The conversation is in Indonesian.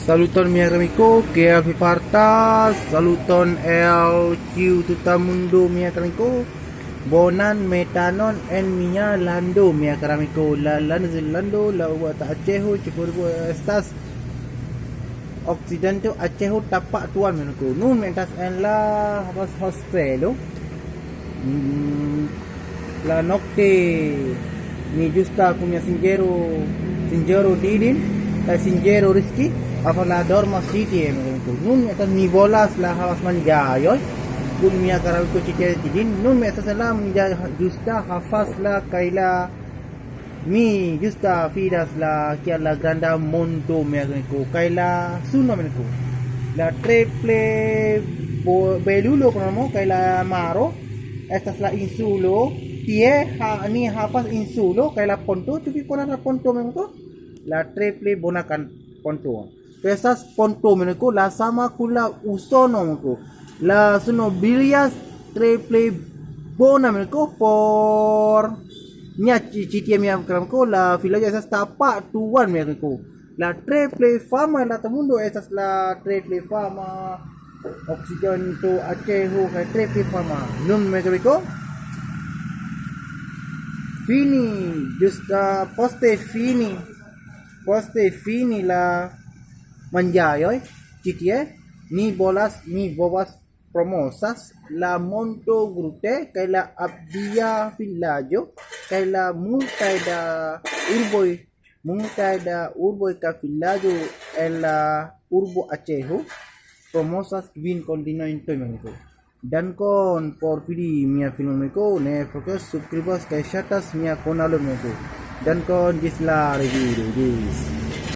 Saluton mi amico, que Fartas, saluton el Q tutamundo mi amico, bonan metanon en miña lando mi amico, la lando, la wata achejo, chipurbo estas occidente achejo tapak tuan mi amico, nun mentas en la hostelo, la nocte ni justa punya singero didin, singero rizki, afala dorma city nun metas mi bolas la hawas manjayoy kun mia karal ko chite tidin nun metas la manja justa hafas la kaila mi justa fidas la kia la granda monto me ko kaila suno me ko la triple belulo promo kaila maro estas la insulo tie ni hafas insulo kaila ponto tu fi pona ponto me ko la triple bonakan ponto pesas ponto meneko la sama kula usono meneko la suno bilias triple bona meneko por nya citia mi amko la filaja esas tapa tuan meneko la triple fama la mundo esas la triple fama oksigen to acheho ka triple fama num meneko fini justa poste fini la manjayoy chitie ni bolas ni bobas promosas la monto grute kay la abdia villaggio kay la multa da urboy ka villaggio en la urbo achejo promosas vin continente meniko dan kon por vidi mia film meniko ne fokus subscribers kay shatas mia kanal meniko dan kon disla review this